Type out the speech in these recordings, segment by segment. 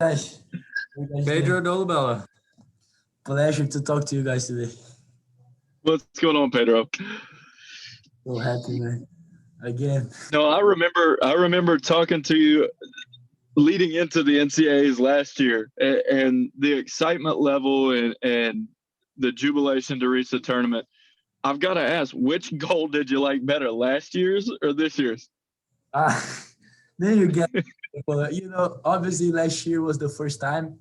Guys, how you guys Pedro doing? Dolabella. Pleasure to talk to you guys today. What's going on, Pedro? So happy, man. Again. No, I remember talking to you leading into the NCAAs last year, and the excitement level and the jubilation to reach the tournament. I've got to ask, which goal did you like better, last year's or this year's? Uh, then you get, obviously last year was the first time,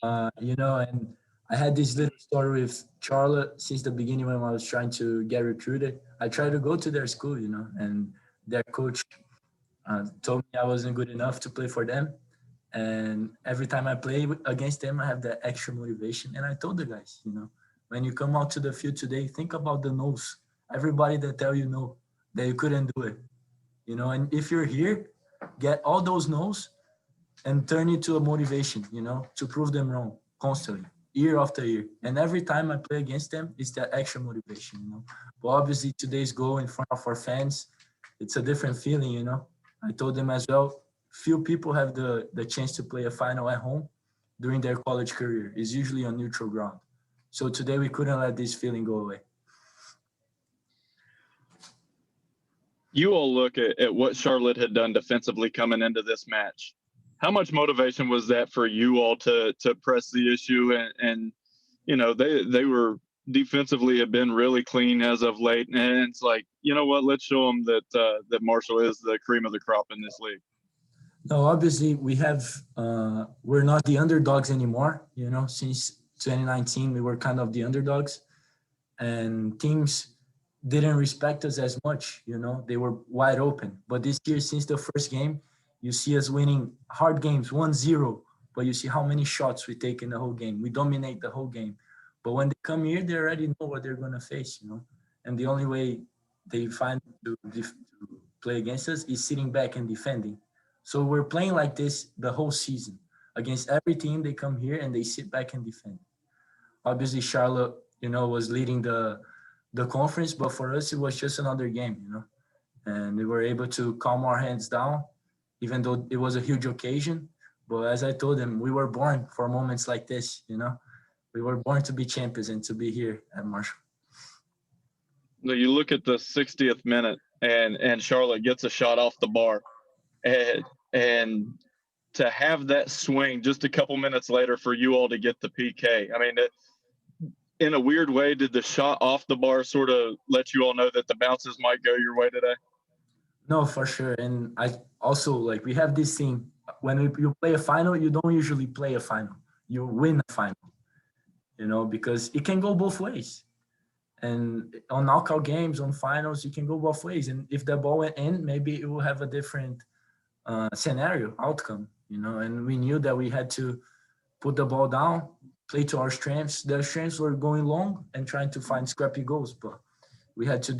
and I had this little story with Charlotte since the beginning when I was trying to get recruited. I tried to go to their school, and their coach told me I wasn't good enough to play for them. And every time I play against them, I have that extra motivation. And I told the guys, when you come out to the field today, think about the no's. Everybody that tell you no, that you couldn't do it, And if you're here, get all those no's and turn it to a motivation, to prove them wrong constantly, year after year. And every time I play against them, it's that extra motivation. But obviously today's goal in front of our fans, it's a different feeling. I told them as well, few people have the chance to play a final at home during their college career. It's usually on neutral ground. So today we couldn't let this feeling go away. You all look at what Charlotte had done defensively coming into this match. How much motivation was that for you all to press the issue? And they were defensively have been really clean as of late. And it's like, you know what, let's show them that Marshall is the cream of the crop in this league. No, obviously we're not the underdogs anymore. Since 2019, we were kind of the underdogs, and teams didn't respect us as much. They were wide open. But this year, since the first game, you see us winning hard games 1-0, but you see how many shots we take in the whole game. We dominate the whole game. But when they come here, they already know what they're going to face, And the only way they find to play against us is sitting back and defending. So we're playing like this the whole season. Against every team, they come here and they sit back and defend. Obviously, Charlotte, was leading the conference, but for us, it was just another game, And we were able to calm our hands down, even though it was a huge occasion. But as I told them, we were born for moments like this, We were born to be champions and to be here at Marshall. You look at the 60th minute, and Charlotte gets a shot off the bar. And to have that swing just a couple minutes later for you all to get the PK, I mean, in a weird way, did the shot off the bar sort of let you all know that the bounces might go your way today? No, for sure. And I also, we have this thing. When you play a final, you don't usually play a final. You win a final, because it can go both ways. And on knockout games, on finals, you can go both ways. And if the ball went in, maybe it will have a different scenario, outcome, And we knew that we had to put the ball down, play to our strengths. Their strengths were going long and trying to find scrappy goals, but we had to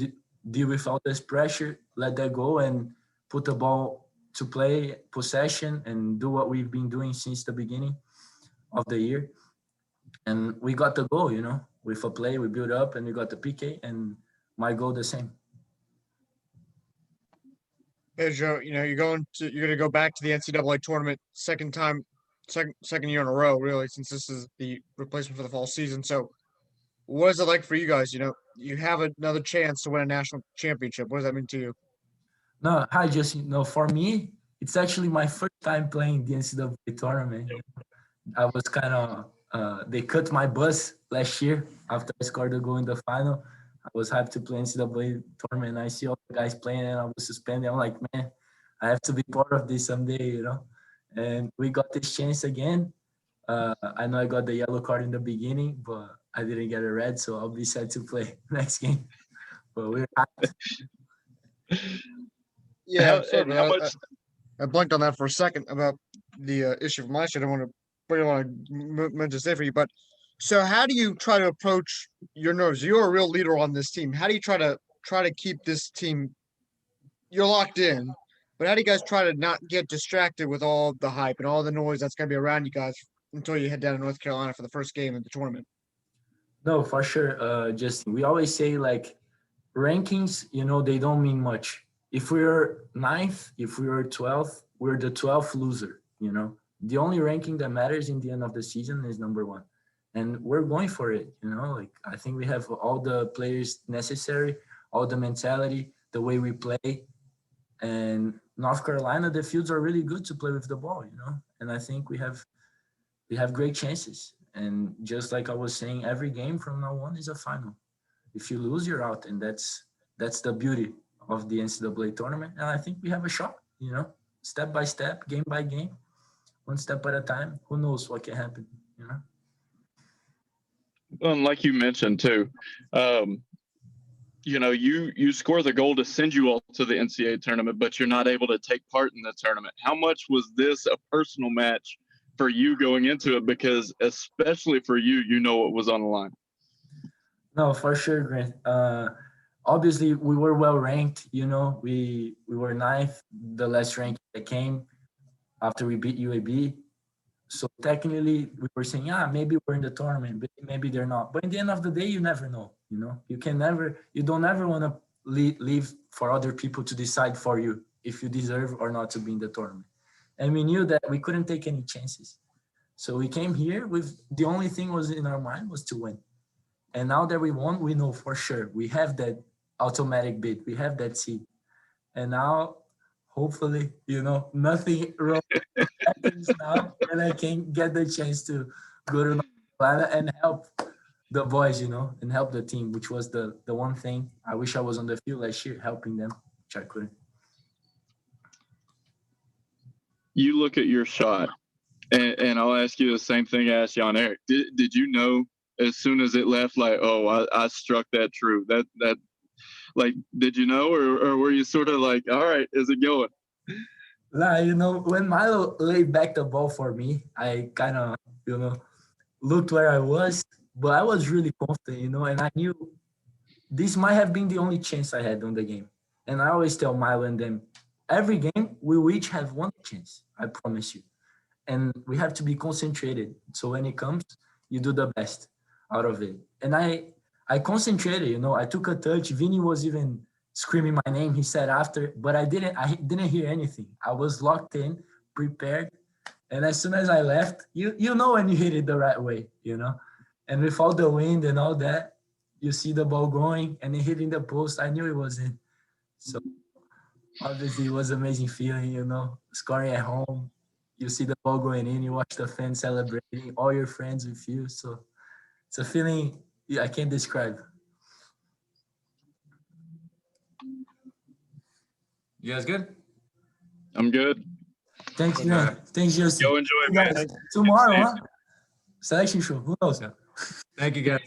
deal with all this pressure, let that go, and put the ball to play, possession, and do what we've been doing since the beginning of the year. And we got the goal, with a play, we built up and we got the PK, and my goal the same. Pedro, you're going to go back to the NCAA tournament second year in a row, really, since this is the replacement for the fall season. So what is it like for you guys? You have another chance to win a national championship. What does that mean to you? No, hi, just, for me, it's actually my first time playing the NCAA tournament. I was kind of, they cut my bus last year after I scored a goal in the final. I was hyped to play NCAA tournament. And I see all the guys playing and I was suspended. I'm like, man, I have to be part of this someday, And we got this chance again. I know I got the yellow card in the beginning, but I didn't get a red, so I'll be sad to play next game. But we're hyped. Yeah, I blanked on that for a second about the issue from last year. I don't want to mention to say for you, but so how do you try to approach your nerves? You're a real leader on this team. How do you try to keep this team? You're locked in, but how do you guys try to not get distracted with all the hype and all the noise that's going to be around you guys until you head down to North Carolina for the first game of the tournament? No, for sure. Justin, we always say rankings, they don't mean much. If we're 9th, if we are 12th, we're the 12th loser, The only ranking that matters in the end of the season is number one. And we're going for it, you know, like I think we have all the players necessary, all the mentality, the way we play. And North Carolina, the fields are really good to play with the ball, you know, and I think we have great chances. And just like I was saying, every game from now on is a final. If you lose, you're out, and that's the beauty of the NCAA tournament. And I think we have a shot, you know, step by step, game by game, one step at a time. Who knows what can happen, you know? And like you mentioned too, you know, you score the goal to send you all to the NCAA tournament, but you're not able to take part in the tournament. How much was this a personal match for you going into it? Because especially for you, you know what was on the line. No, for sure, Grant. Obviously, we were well ranked. You know, we were ninth, the last rank that came after we beat UAB. So technically, we were saying, maybe we're in the tournament, but maybe they're not. But in the end of the day, you never know. You know, you don't ever want to leave for other people to decide for you if you deserve or not to be in the tournament. And we knew that we couldn't take any chances. So we came here with the only thing was in our mind was to win. And now that we won, we know for sure we have that automatic bid. We have that seed. And now, hopefully, you know, nothing wrong happens now, and I can get the chance to go to North Carolina and help the boys, you know, and help the team, which was the one thing I wish I was on the field last year, helping them, which I couldn't. You look at your shot, and I'll ask you the same thing I asked Jan-Erik. Did you know as soon as it left, like, oh, I struck that true? That like, did you know, or were you sort of like, all right, is it going? Nah, you know, when Milo laid back the ball for me, I kind of, you know, looked where I was, but I was really confident, you know, and I knew this might have been the only chance I had on the game. And I always tell Milo and them, every game we will each have one chance, I promise you. And we have to be concentrated. So when it comes, you do the best out of it. And I concentrated, you know, I took a touch. Vinny was even screaming my name, he said after, but I didn't hear anything. I was locked in, prepared. And as soon as I left, you know when you hit it the right way, you know? And with all the wind and all that, you see the ball going and it hitting the post. I knew it was in. So obviously it was an amazing feeling, you know, scoring at home. You see the ball going in, you watch the fans celebrating, all your friends with you. So it's a feeling I can't describe. You guys good? I'm good. Thanks, man. Thanks, Justin. Go enjoy, man. Tomorrow, huh? Selection show. Who knows? Yeah. Thank you, guys.